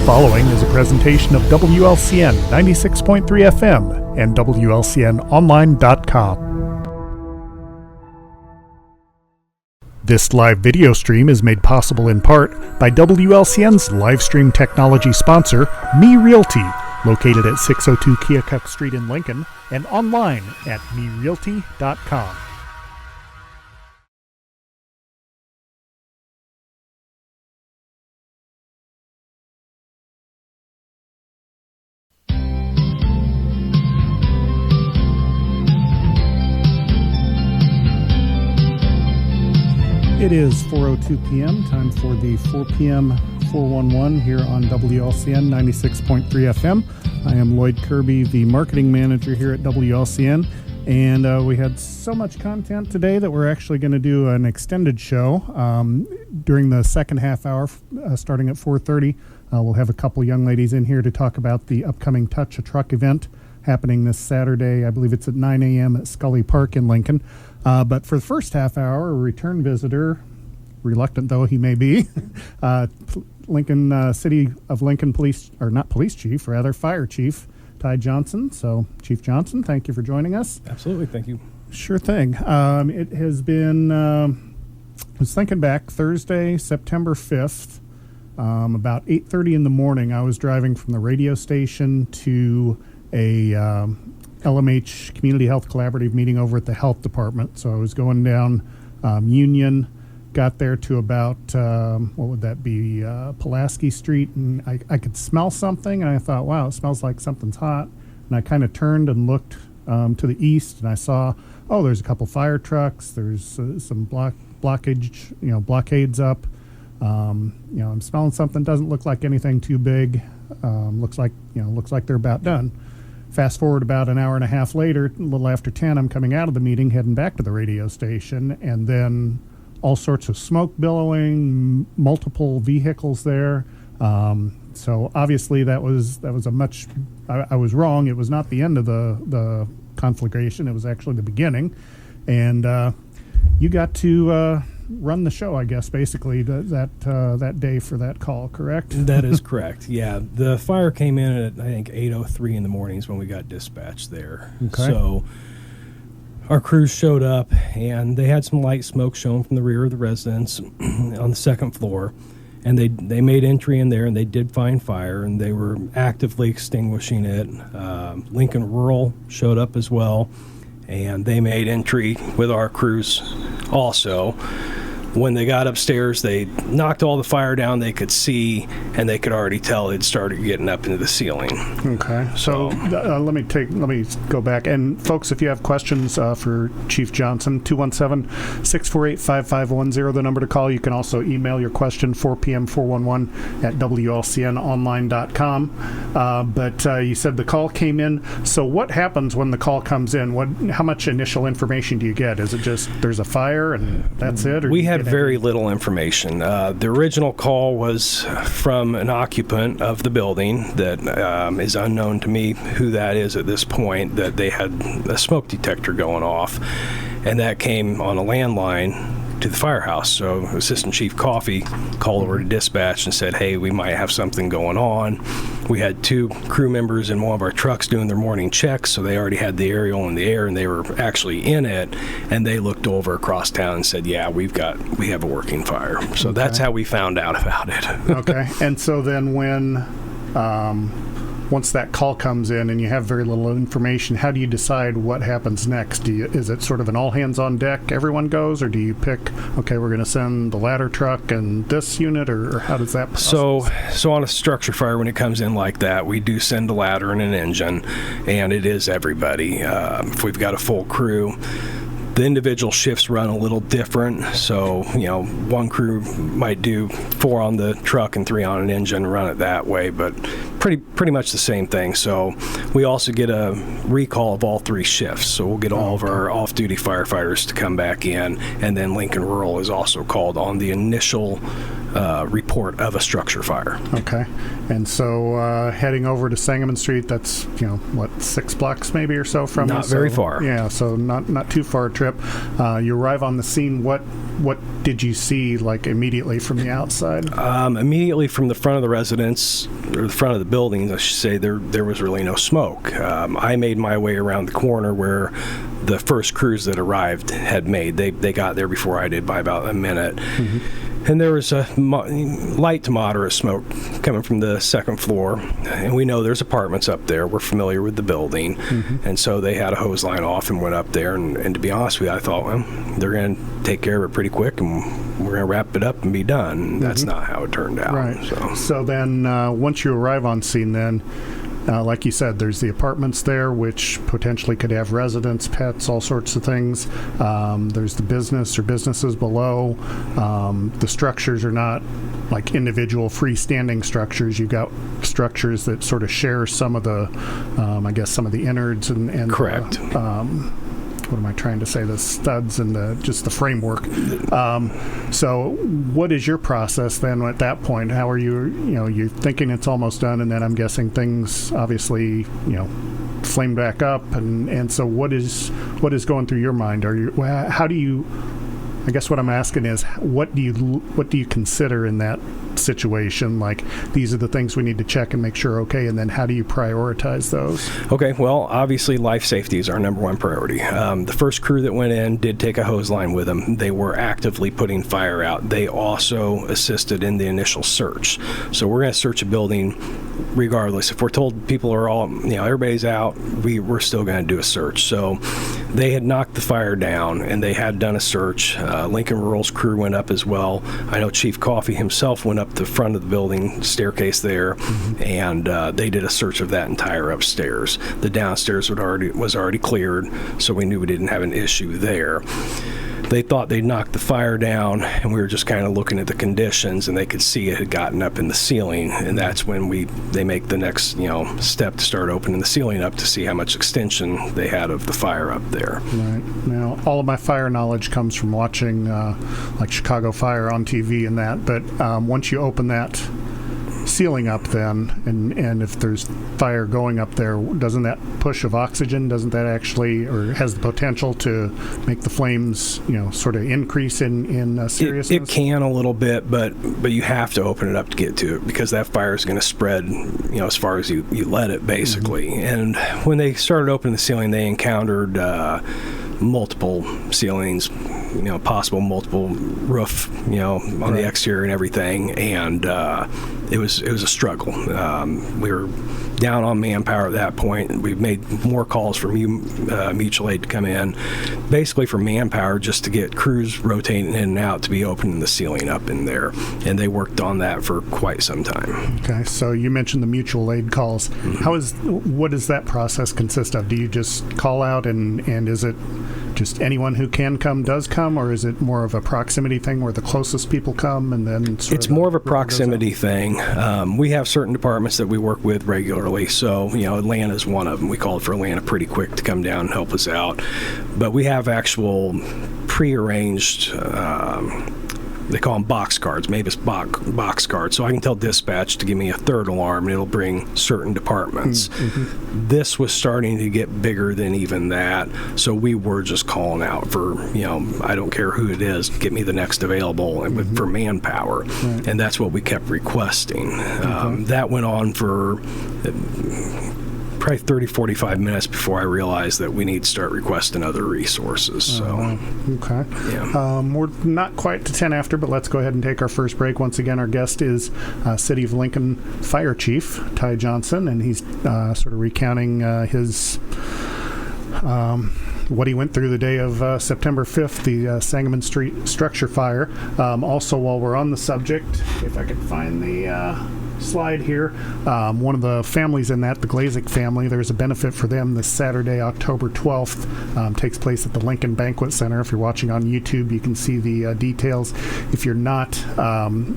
following is a presentation of WLCN 96.3 FM and WLCNonline.com. This live video stream is made possible in part by WLCN's live stream technology sponsor, Me Realty, located at 602 Keokuk Street in Lincoln, and online at merealty.com. It is 4:02 p.m., time for the 4 p.m. 411 here on WLCN 96.3 FM. I am Loyd Kirby, the marketing manager here at WLCN, and we had so much content today that we're actually going to do an extended show during the second half hour, starting at 4:30. We'll have a couple young ladies in here to talk about the upcoming Touch a Truck event happening this Saturday. I believe it's at 9 a.m. at Scully Park in Lincoln. But for the first half hour, a return visitor, reluctant though he may be, Lincoln City of Lincoln Police, or not Police Chief, rather Fire Chief Ty Johnson. So, Chief Johnson, thank you for joining us. Absolutely, thank you. Sure thing. It has been, I was thinking back, Thursday, September 5th, about 8:30 in the morning, I was driving from the radio station to a LMH Community Health Collaborative meeting over at the Health Department. So I was going down Union, got there to about, what would that be, Pulaski Street, and I could smell something, and I thought, wow, it smells like something's hot. And I kind of turned and looked to the east, and I saw, oh, there's a couple fire trucks, there's some blockades up. I'm smelling something, doesn't look like anything too big. Looks like they're about done. Fast forward about an hour and a half later, a little after 10, I'm coming out of the meeting, heading back to the radio station, and then all sorts of smoke billowing, multiple vehicles there. So obviously that was a much, I was wrong. It was not the end of the conflagration. It was actually the beginning. And you got to run the show, I guess, basically, that day for that call, correct? That is correct, yeah. The fire came in at, I think, 8:03 in the mornings when we got dispatched there. Okay. So our crews showed up, and they had some light smoke showing from the rear of the residence on the second floor. And they made entry in there, and they did find fire, and they were actively extinguishing it. Lincoln Rural showed up as well, and they made entry with our crews also. When they got upstairs, they knocked all the fire down they could see, and they could already tell it started getting up into the ceiling. Okay, so let me go back. And folks, if you have questions for Chief Johnson, 217-648-5510, the number to call. You can also email your question, 4pm411 at WLCNonline.com. But you said the call came in. So what happens when the call comes in? How much initial information do you get? Is it just there's a fire and that's it? Or we had very little information. The original call was from an occupant of the building that is unknown to me who that is at this point, that they had a smoke detector going off, and that came on a landline to the firehouse. So Assistant Chief Coffey called over to dispatch and said, hey, we might have something going on. We had two crew members in one of our trucks doing their morning checks, so they already had the aerial in the air, and they were actually in it, and they looked over across town and said, yeah, we have a working fire. So that's how we found out about it. Okay. And so then when once that call comes in and you have very little information, how do you decide what happens next? Is it sort of an all-hands-on deck, everyone goes, or do you pick, okay, we're going to send the ladder truck and this unit, or how does that process? So on a structure fire, when it comes in like that, we do send a ladder and an engine, and it is everybody. If we've got a full crew, the individual shifts run a little different, so one crew might do 4 on the truck and 3 on an engine, run it that way, but pretty much the same thing. So we also get a recall of all 3 shifts, so we'll get all of our off-duty firefighters to come back in, and then Lincoln Rural is also called on the initial report of a structure fire. Okay. And so heading over to Sangamon Street, that's, 6 blocks maybe or so from Not very far. Yeah, so not too far a trip. You arrive on the scene. What did you see, like, immediately from the outside? Immediately from the front of the residence, or the front of the building, I should say, there was really no smoke. I made my way around the corner where the first crews that arrived had made. They got there before I did by about a minute. Mm-hmm. And there was a light to moderate smoke coming from the second floor. And we know there's apartments up there. We're familiar with the building. Mm-hmm. And so they had a hose line off and went up there. And to be honest with you, I thought, well, they're going to take care of it pretty quick and we're going to wrap it up and be done. And that's not how it turned out. Right. So then once you arrive on scene then, like you said, there's the apartments there, which potentially could have residents, pets, all sorts of things. There's the business or businesses below. The structures are not like individual freestanding structures. You've got structures that sort of share some of the, some of the innards and correct. What am I trying to say? The studs and just the framework. So what is your process then at that point? How are you, you're thinking it's almost done, and then I'm guessing things obviously, flame back up. And so what is going through your mind? How do you, I guess what I'm asking is, what do you consider in that situation? Like, these are the things we need to check and make sure okay, and then how do you prioritize those? Okay, well, obviously life safety is our number one priority. The first crew that went in did take a hose line with them. They were actively putting fire out. They also assisted in the initial search. So we're going to search a building regardless. If we're told people are all, everybody's out, we're still going to do a search. So they had knocked the fire down and they had done a search. Lincoln Rural's crew went up as well. I know Chief Coffey himself went up the front of the building staircase there, mm-hmm. and they did a search of that entire upstairs. The downstairs was already cleared, so we knew we didn't have an issue there. They thought they'd knocked the fire down, and we were just kind of looking at the conditions, and they could see it had gotten up in the ceiling, and that's when they make the next step to start opening the ceiling up to see how much extension they had of the fire up there. Right. Now, all of my fire knowledge comes from watching like Chicago Fire on TV and that, but once you open that ceiling up then, and if there's fire going up there, doesn't that push of oxygen, doesn't that actually, or has the potential to make the flames, sort of increase in seriousness? It can a little bit, but you have to open it up to get to it, because that fire is going to spread, as far as you let it, basically. Mm-hmm. And when they started opening the ceiling, they encountered multiple ceilings, possible multiple roof, on the exterior and everything, and it was a struggle. We were down on manpower at that point. We've made more calls for mutual aid to come in, basically for manpower, just to get crews rotating in and out to be opening the ceiling up in there, and they worked on that for quite some time. Okay, so you mentioned the mutual aid calls. Mm-hmm. What does that process consist of? Do you just call out, and is it just anyone who can come does come, or is it more of a proximity thing where the closest people come and then it's more of a proximity thing? We have certain departments that we work with regularly, so Atlanta's one of them. We called for Atlanta pretty quick to come down and help us out, but we have actual prearranged they call them box cards, Mavis box cards. So I can tell dispatch to give me a third alarm, and it'll bring certain departments. Mm-hmm. This was starting to get bigger than even that, so we were just calling out for, I don't care who it is, get me the next available, mm-hmm. for manpower. Right. And that's what we kept requesting. Mm-hmm. That went on for probably 30, 45 minutes before I realized that we need to start requesting other resources. So, okay. Yeah. We're not quite to 10 after, but let's go ahead and take our first break. Once again, our guest is City of Lincoln Fire Chief Ty Johnson, and he's sort of recounting his what he went through the day of September 5th, the Sangamon Street structure fire. Also, while we're on the subject, if I could find the slide here. One of the families in that, the Glazik family, there's a benefit for them this Saturday, October 12th. Takes place at the Lincoln Banquet Center. If you're watching on YouTube, you can see the details. If you're not,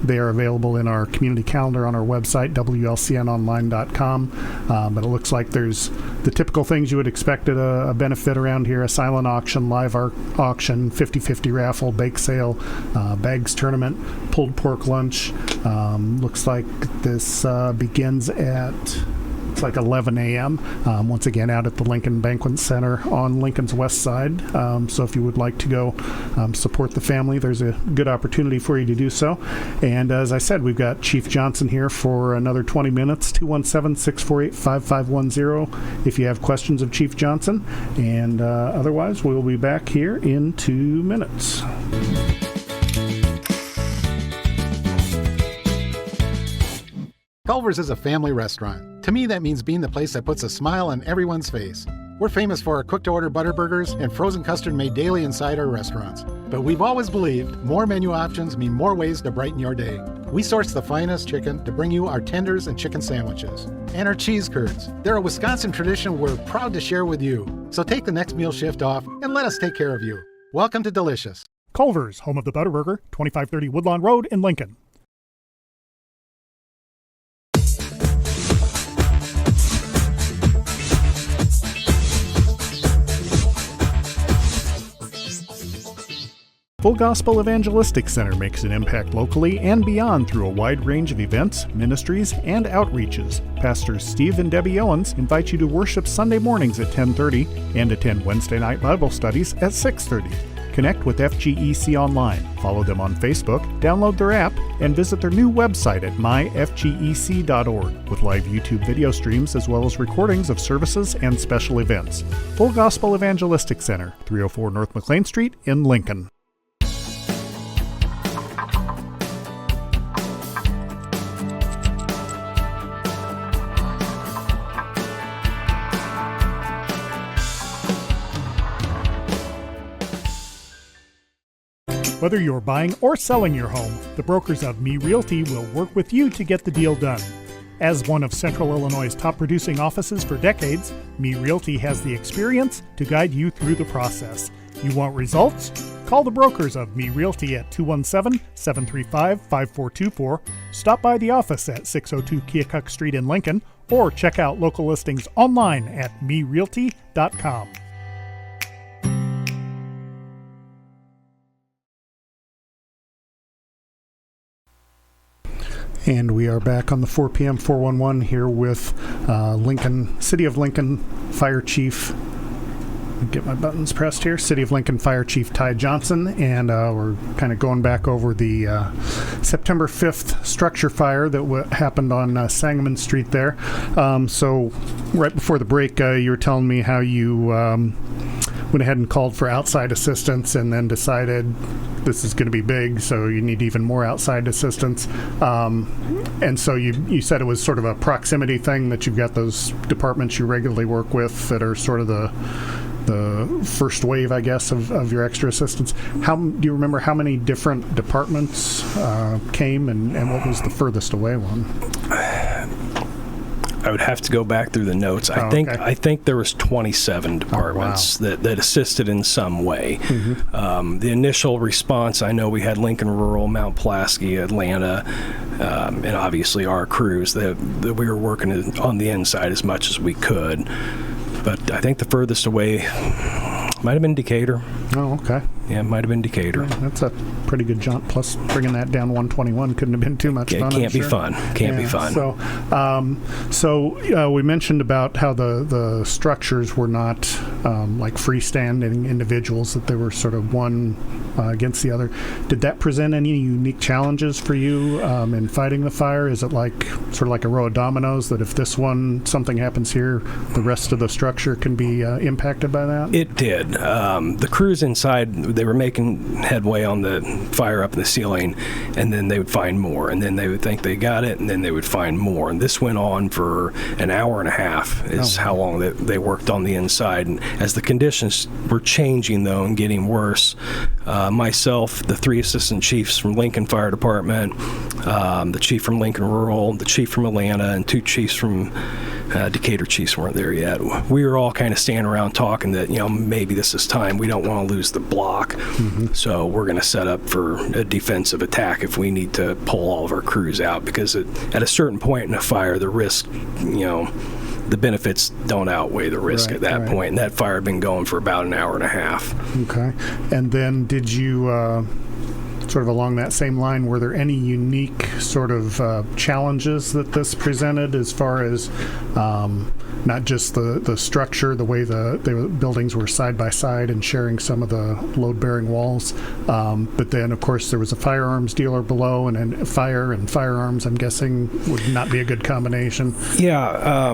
they are available in our community calendar on our website, WLCNonline.com. But it looks like there's the typical things you would expect at a benefit around here: a silent auction, live auction, 50-50 raffle, bake sale, bags tournament, pulled pork lunch. Looks like this begins at, it's like 11 a.m. Once again, out at the Lincoln Banquet Center on Lincoln's west side. So if you would like to go support the family, there's a good opportunity for you to do so. And as I said, we've got Chief Johnson here for another 20 minutes, 217-648-5510 if you have questions of Chief Johnson. And otherwise, we'll be back here in 2 minutes. Culver's is a family restaurant. To me, that means being the place that puts a smile on everyone's face. We're famous for our cooked-to-order butter burgers and frozen custard made daily inside our restaurants. But we've always believed more menu options mean more ways to brighten your day. We source the finest chicken to bring you our tenders and chicken sandwiches. And our cheese curds. They're a Wisconsin tradition we're proud to share with you. So take the next meal shift off and let us take care of you. Welcome to Delicious. Culver's, home of the Butterburger, 2530 Woodlawn Road in Lincoln. Full Gospel Evangelistic Center makes an impact locally and beyond through a wide range of events, ministries, and outreaches. Pastors Steve and Debbie Owens invite you to worship Sunday mornings at 10:30 and attend Wednesday night Bible studies at 6:30. Connect with FGEC online, follow them on Facebook, download their app, and visit their new website at myfgec.org with live YouTube video streams as well as recordings of services and special events. Full Gospel Evangelistic Center, 304 North McLean Street in Lincoln. Whether you're buying or selling your home, the brokers of Me Realty will work with you to get the deal done. As one of Central Illinois' top producing offices for decades, Me Realty has the experience to guide you through the process. You want results? Call the brokers of Me Realty at 217-735-5424, stop by the office at 602 Keokuk Street in Lincoln, or check out local listings online at merealty.com. And we are back on the 4 p.m. 411 here with Lincoln, City of Lincoln Fire Chief. Get my buttons pressed here. City of Lincoln Fire Chief Ty Johnson, and we're kind of going back over the September 5th structure fire that happened on Sangamon Street there. So right before the break, you were telling me how you went ahead and called for outside assistance and then decided this is going to be big, so you need even more outside assistance. And so you said it was sort of a proximity thing, that you've got those departments you regularly work with that are sort of the first wave, I guess, of your extra assistance. Do you remember how many different departments came, and what was the furthest away one? I would have to go back through the notes. I think there was 27 departments that assisted in some way. Mm-hmm. The initial response, I know we had Lincoln Rural, Mount Pulaski, Atlanta, and obviously our crews that we were working on the inside as much as we could. But I think the furthest away might have been Decatur. Oh, okay. Yeah, it might have been Decatur. Yeah, that's a pretty good jump. Plus, bringing that down 121 couldn't have been too much fun. It can't be fun. Can't be fun. So we mentioned about how the structures were not like freestanding individuals, that they were sort of one against the other. Did that present any unique challenges for you in fighting the fire? Is it like sort of like a row of dominoes, that if this one, something happens here, the rest of the structure can be impacted by that? It did. The crews inside, they were making headway on the fire up in the ceiling, and then they would find more, and then they would think they got it, and then they would find more. And this went on for an hour and a half is how long they worked on the inside. And as the conditions were changing, though, and getting worse, myself, the 3 assistant chiefs from Lincoln Fire Department, the chief from Lincoln Rural, the chief from Atlanta, and 2 chiefs from Decatur chiefs weren't there yet. We were all kind of standing around talking that, maybe this is time. We don't want to lose the block. So we're going to set up for a defensive attack if we need to pull all of our crews out, because at a certain point in a fire, the risk, the benefits don't outweigh the risk at that point. And that fire had been going for about an hour and a half. Okay. And then did you, sort of along that same line, were there any unique sort of challenges that this presented as far as not just the structure, the way the buildings were side by side and sharing some of the load-bearing walls, but then, of course, there was a firearms dealer below, and then fire and firearms, I'm guessing, would not be a good combination. Yeah,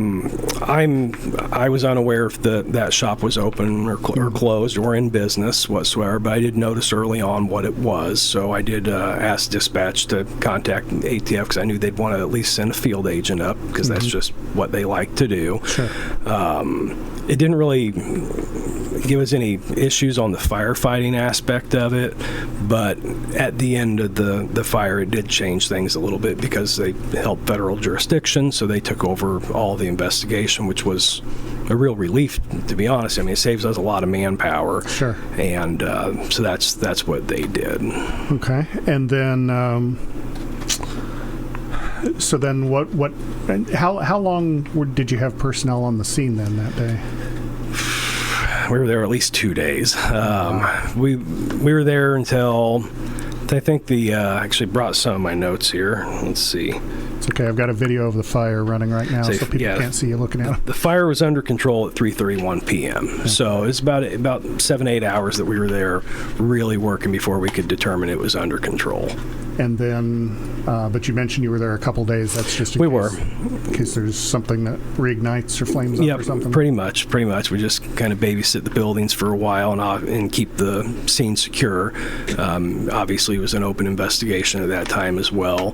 I was unaware if that shop was open or closed or in business whatsoever, but I did notice early on what it was, so I did ask dispatch to contact ATF, because I knew they'd want to at least send a field agent up, because that's just what they like to do. Sure. It didn't really give us any issues on the firefighting aspect of it, but at the end of the fire, it did change things a little bit, because they held federal jurisdiction, so they took over all the investigation, which was a real relief, to be honest. I mean, it saves us a lot of manpower. Sure. And so that's what they did. Okay. And then so then what how long did you have personnel on the scene then that day? We were there at least 2 days. We were there until, I think actually brought some of my notes here. Let's see. It's okay. I've got a video of the fire running right now, so people can't see you looking at it. The fire was under control at 3:31 p.m. Okay. So it's about 7-8 hours that we were there really working before we could determine it was under control. And then, but you mentioned you were there a couple days. That's just in case there's something that reignites or flames up or something. Pretty much. We just kind of babysit the buildings for a while and keep the scene secure. Obviously, it was an open investigation at that time as well.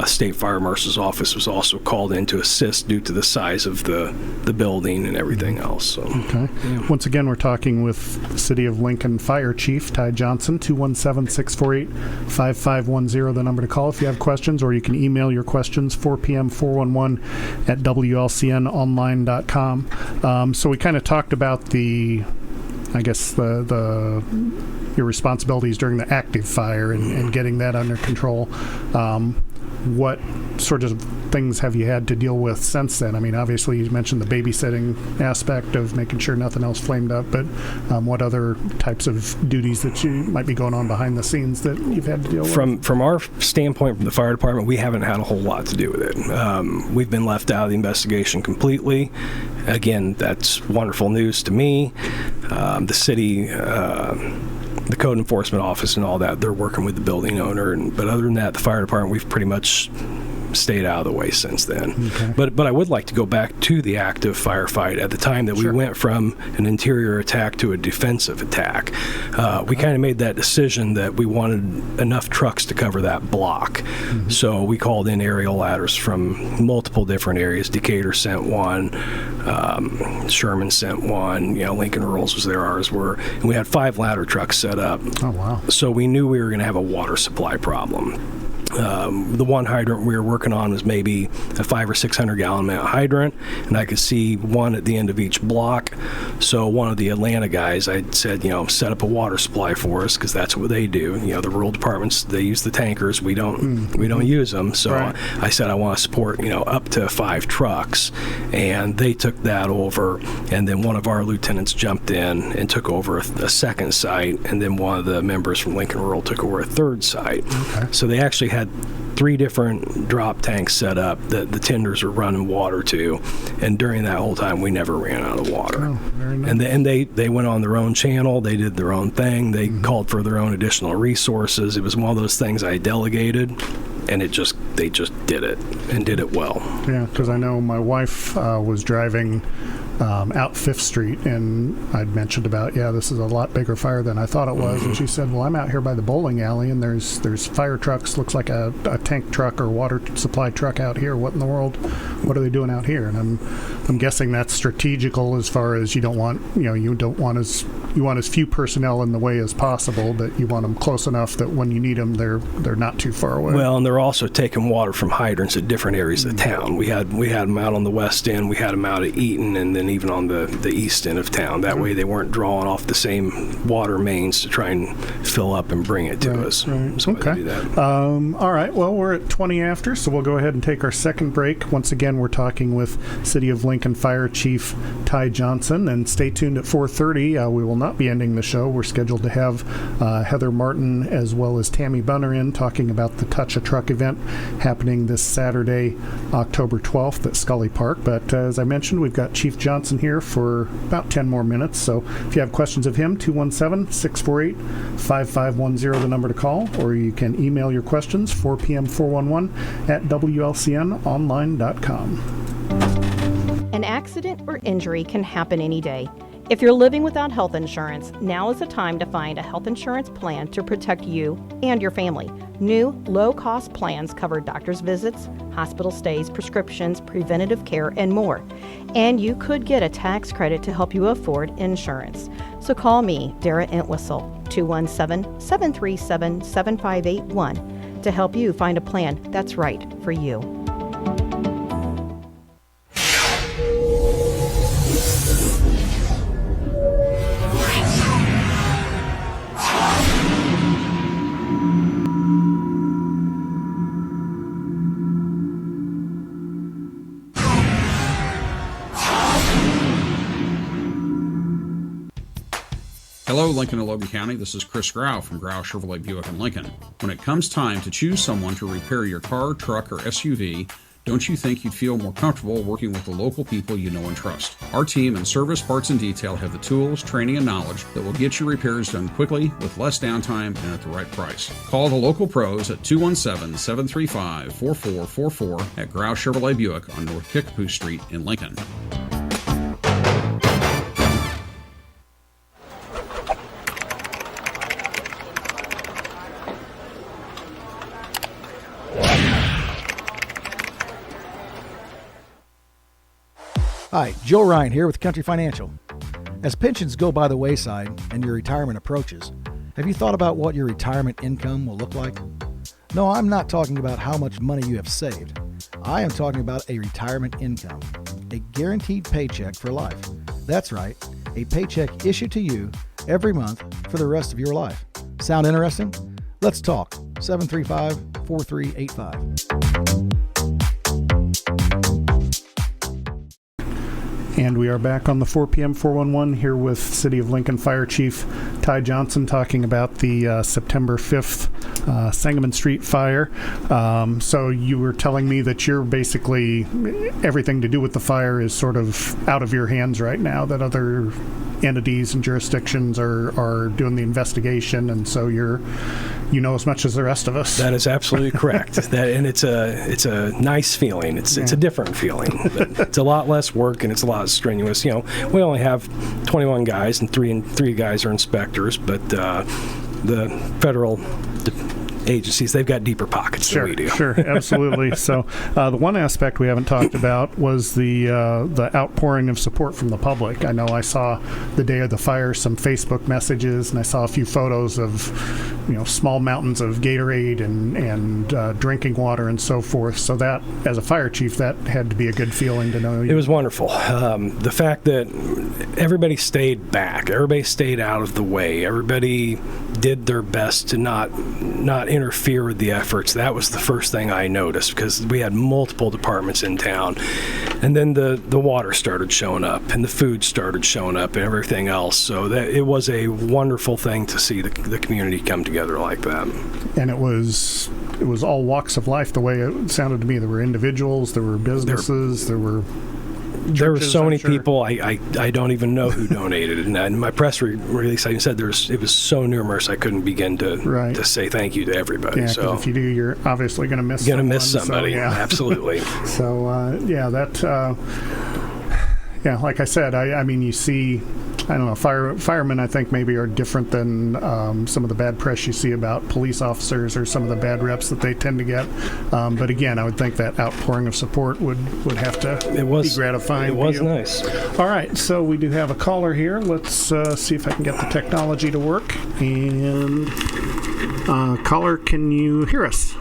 State Fire Marshal's office was also called in to assist due to the size of the building and everything else. So. Okay. Yeah. Once again, we're talking with City of Lincoln Fire Chief Ty Johnson. 217-648-5510. The number to call if you have questions, or you can email your questions 4pm411@wlcnonline.com. So we kind of talked about your responsibilities during the active fire and getting that under control. What sort of things have you had to deal with since then? I mean, obviously you mentioned the babysitting aspect of making sure nothing else flamed up, but what other types of duties that you might be going on behind the scenes that you've had to deal with? From our standpoint, from the fire department, we haven't had a whole lot to do with it. We've been left out of the investigation completely. Again, that's wonderful news to me. The city, the code enforcement office and all that, they're working with the building owner. But other than that, the fire department, we've pretty much stayed out of the way since then. Okay. But I would like to go back to the active firefight at the time that we went from an interior attack to a defensive attack. We kind of made that decision that we wanted enough trucks to cover that block. So we called in aerial ladders from multiple different areas. Decatur sent one, Sherman sent one, Lincoln Rural's was there, ours were, and we had 5 ladder trucks set up. Oh, wow. So we knew we were going to have a water supply problem. The one hydrant we were working on was maybe a 500 or 600 gallon hydrant, and I could see one at the end of each block. So one of the Atlanta guys, I said, set up a water supply for us, because that's what they do. The rural departments, they use the tankers. We don't use them. So I said I want to support up to 5 trucks, and they took that over. And then one of our lieutenants jumped in and took over a second site, and then one of the members from Lincoln Rural took over a third site. Okay. So they actually had 3 different drop tanks set up that the tenders were running water to, and during that whole time we never ran out of water. Oh, very nice. And they went on their own channel, they did their own thing, they called for their own additional resources. It was one of those things I delegated, and they just did it and did it well. Yeah, because I know my wife was driving out 5th Street, and I'd mentioned about, this is a lot bigger fire than I thought it was. And she said, well, I'm out here by the bowling alley, and there's fire trucks, looks like a tank truck or water supply truck out here. What in the world? What are they doing out here? And I'm guessing that's strategical as far as you want as few personnel in the way as possible, but you want them close enough that when you need them, they're not too far away. Well, and they're also taking water from hydrants at different areas of town. We had them out on the west end, we had them out at Eaton, and then even on the east end of town. That way they weren't drawing off the same water mains to try and fill up and bring it to us. Right. So okay. do that. All right. Well, we're at 20 after, so we'll go ahead and take our second break. Once again, we're talking with City of Lincoln Fire Chief Ty Johnson, and stay tuned at 4:30. We will not be ending the show. We're scheduled to have Heather Martin as well as Tammy Bunner in talking about the Touch a Truck event happening this Saturday, October 12th at Scully Park. But as I mentioned, we've got Chief Johnson here for about 10 more minutes. So if you have questions of him, 217-648-5510, the number to call, or you can email your questions, 4pm411@WLCNonline.com. An accident or injury can happen any day. If you're living without health insurance, now is the time to find a health insurance plan to protect you and your family. New, low-cost plans cover doctor's visits, hospital stays, prescriptions, preventative care, and more. And you could get a tax credit to help you afford insurance. So call me, Dara Entwistle, 217-737-7581, to help you find a plan that's right for you. Hello, Lincoln and Logan County. This is Chris Grau from Grau Chevrolet Buick in Lincoln. When it comes time to choose someone to repair your car, truck, or SUV, don't you think you'd feel more comfortable working with the local people you know and trust? Our team in Service, Parts, and Detail have the tools, training, and knowledge that will get your repairs done quickly, with less downtime, and at the right price. Call the local pros at 217-735-4444 at Grau Chevrolet Buick on North Kickapoo Street in Lincoln. Hi, Joe Ryan here with Country Financial. As pensions go by the wayside and your retirement approaches, have you thought about what your retirement income will look like? No, I'm not talking about how much money you have saved. I am talking about a retirement income, a guaranteed paycheck for life. That's right, a paycheck issued to you every month for the rest of your life. Sound interesting? Let's talk. 735-4385. And we are back on the 4 p.m. 411 here with City of Lincoln Fire Chief Ty Johnson talking about the September 5th Sangamon Street fire. So you were telling me that you're basically, everything to do with the fire is sort of out of your hands right now, that other entities and jurisdictions are doing the investigation, and so you know as much as the rest of us. That is absolutely correct. And it's a nice feeling. It's a different feeling. But it's a lot less work and it's a lot strenuous. You know, we only have 21 guys and three guys are inspectors, but the federal agencies, they've got deeper pockets than we do. Sure, absolutely. So the one aspect we haven't talked about was the outpouring of support from the public. I know I saw the day of the fire some Facebook messages, and I saw a few photos of small mountains of Gatorade and drinking water and so forth. So that, as a fire chief, that had to be a good feeling to know. It was wonderful. The fact that everybody stayed back, everybody stayed out of the way, everybody did their best to not interfere with the efforts. That was the first thing I noticed, because we had multiple departments in town, and then the water started showing up and the food started showing up and everything else. So that it was a wonderful thing to see the community come together like that. And it was all walks of life, the way it sounded to me. There were individuals, there were businesses, there were churches, there were so many people. I don't even know who donated. And in my press release, I said it was so numerous I couldn't begin to say thank you to everybody. Yeah, so if you do, you're obviously going to miss. Somebody. So, yeah. Absolutely. So that. Yeah, like I said, I mean, you see, I don't know, firemen I think maybe are different than some of the bad press you see about police officers or some of the bad reps that they tend to get. But again, I would think that outpouring of support would have to be gratifying. It was nice. All right, so we do have a caller here. Let's see if I can get the technology to work. And caller, can you hear us?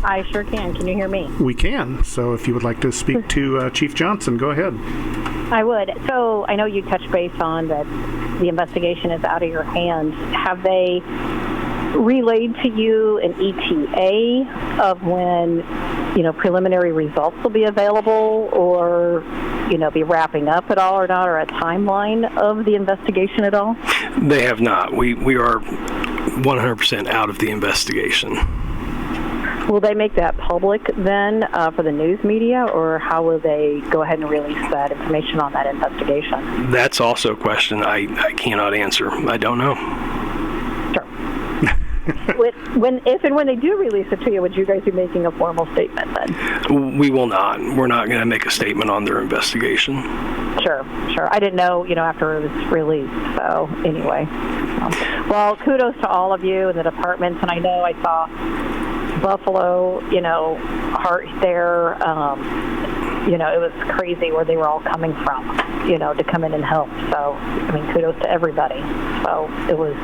I sure can. Can you hear me? We can. So if you would like to speak to Chief Johnson, go ahead. I would. So I know you touched base on that the investigation is out of your hands. Have they relayed to you an ETA of when, preliminary results will be available, or, be wrapping up at all or not, or a timeline of the investigation at all? They have not. We are 100% out of the investigation. Will they make that public then for the news media, or how will they go ahead and release that information on that investigation? That's also a question I cannot answer. I don't know. Sure. If and when they do release it to you, would you guys be making a formal statement then? We will not. We're not going to make a statement on their investigation. Sure. I didn't know, after it was released. So anyway. Well, kudos to all of you and the departments. And I know I saw Buffalo, Heart there. It was crazy where they were all coming from, to come in and help. So, kudos to everybody. So it was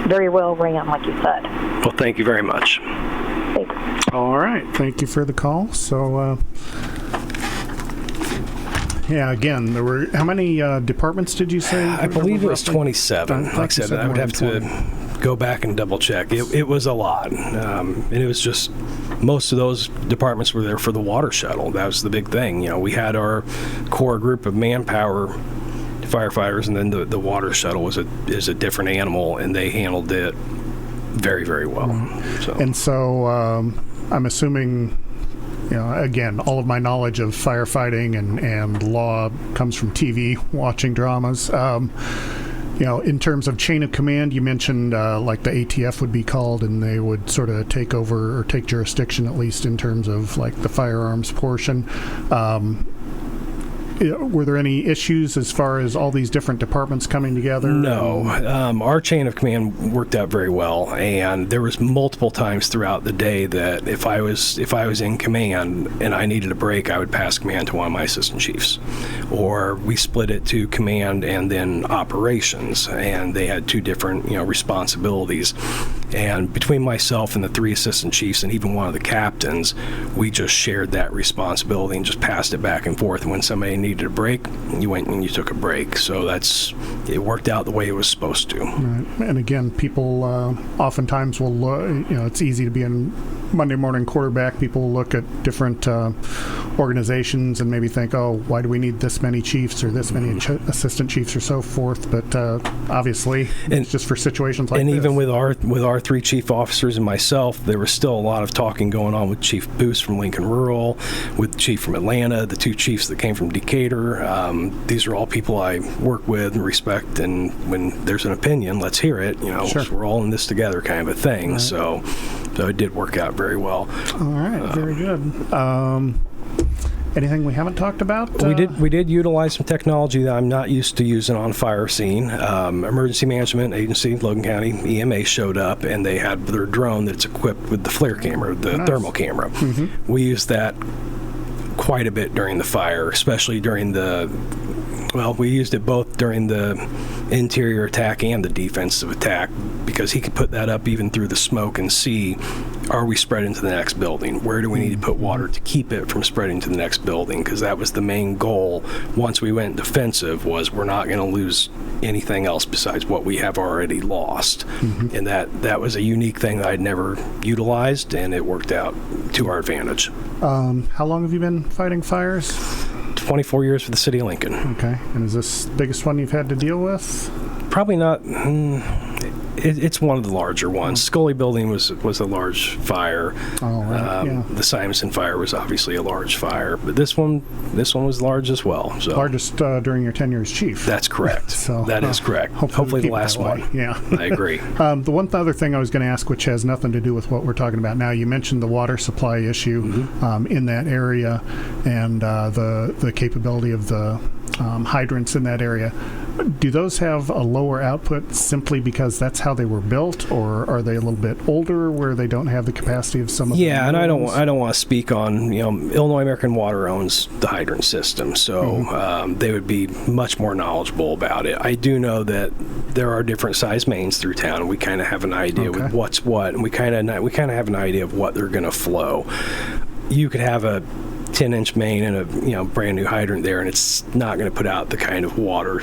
very well ran, like you said. Well, thank you very much. Thanks. All right. Thank you for the call. So, again, there were, how many departments did you say? I believe it was 27. Like I said, I would have to go back and double check. It was a lot. And it was just, most of those departments were there for the water shuttle. That was the big thing. We had our core group of manpower firefighters, and then the water shuttle is a different animal, and they handled it very, very well. And so I'm assuming, again, all of my knowledge of firefighting and law comes from TV, watching dramas. In terms of chain of command, you mentioned like the ATF would be called, and they would sort of take over or take jurisdiction, at least in terms of like the firearms portion. Were there any issues as far as all these different departments coming together? No. Our chain of command worked out very well, and there was multiple times throughout the day that if I was in command and I needed a break, I would pass command to one of my assistant chiefs. Or we split it to command and then operations, and they had two different, responsibilities. And between myself and the three assistant chiefs and even one of the captains, we just shared that responsibility and just passed it back and forth. When somebody needed a break, you went and you took a break. So it worked out the way it was supposed to. Right. And again, people oftentimes will, it's easy to be in Monday morning quarterback. People will look at different organizations and maybe think, oh, why do we need this many chiefs or this many assistant chiefs or so forth? But obviously, it's just for situations like this. And even with our three chief officers and myself, there was still a lot of talking going on with Chief Booth from Lincoln Rural, with Chief from Atlanta, the two chiefs that came from Decatur. These are all people I work with and respect, and when there's an opinion, let's hear it. Sure. We're all in this together kind of a thing. Right. So it did work out very well. All right, very good. Anything we haven't talked about? We did utilize some technology that I'm not used to using on fire scene. Emergency Management Agency, Logan County EMA showed up, and they had their drone that's equipped with the FLIR camera, the thermal camera. Mm-hmm. We used that quite a bit during the fire, especially during we used it both during the interior attack and the defensive attack, because he could put that up even through the smoke and see, are we spreading to the next building? Where do we need to put water to keep it from spreading to the next building? Because that was the main goal once we went defensive, was we're not going to lose anything else besides what we have already lost. Mm-hmm. And that was a unique thing that I'd never utilized, and it worked out to our advantage. How long have you been fighting fires? 24 years for the city of Lincoln. Okay. And is this the biggest one you've had to deal with? Probably not. It's one of the larger ones. Scully Building was a large fire. Oh, right. Yeah. The Simonson fire was obviously a large fire, but this one was large as well. So. Largest during your tenure as chief. That's correct. So that is correct. Hopefully the last one. Yeah. I agree. The one other thing I was going to ask, which has nothing to do with what we're talking about now, you mentioned the water supply issue in that area, and the capability of the hydrants in that area. Do those have a lower output simply because that's how they were built, or are they a little bit older where they don't have the capacity of some of the and I ones? don't want to speak on, Illinois American Water owns the hydrant system, so they would be much more knowledgeable about it. I do know that there are different size mains through town, and we kind of have an idea with what's what, and we kind of have an idea of what they're going to flow. You could have a 10-inch main and a brand new hydrant there, and it's not going to put out the kind of water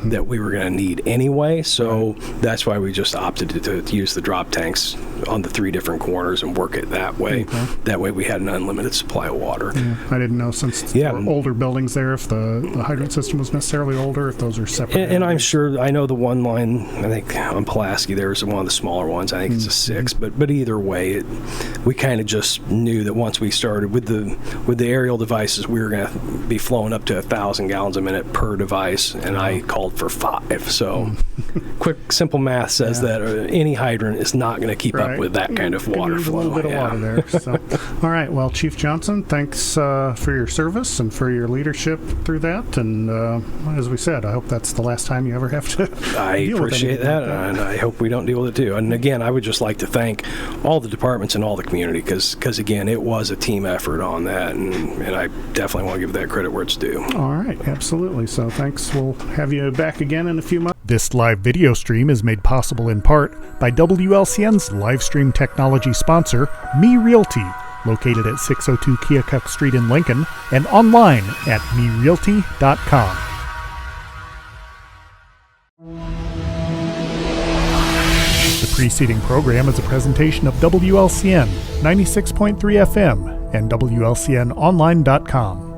that we were going to need anyway. So that's why we just opted to use the drop tanks on the 3 different corners and work it that way. That way we had an unlimited supply of water. I didn't know, since there were older buildings there, if the hydrant system was necessarily older, if those are separate. And I'm sure, I know the one line, I think on Pulaski, there's one of the smaller ones. I think it's a 6, but either way, we kind of just knew that once we started with the aerial devices, we were going to be flowing up to 1,000 gallons a minute per device, and I called for 5. So quick, simple math says that any hydrant is not going to keep up with that kind of water flow. A little bit of water there. So. All right. Well, Chief Johnson, thanks for your service and for your leadership through that. And as we said, I hope that's the last time you ever have to deal appreciate with that, like that, and I hope we don't deal with it too. And again, I would just like to thank all the departments and all the community, because again, it was a team effort on that, and I definitely want to give that credit where it's due. All right. Absolutely. So thanks. We'll have you back again in a few months. This live video stream is made possible in part by WLCN's live stream technology sponsor, Me Realty, located at 602 Keokuk Street in Lincoln, and online at merealty.com. The preceding program is a presentation of WLCN 96.3 FM and WLCNonline.com.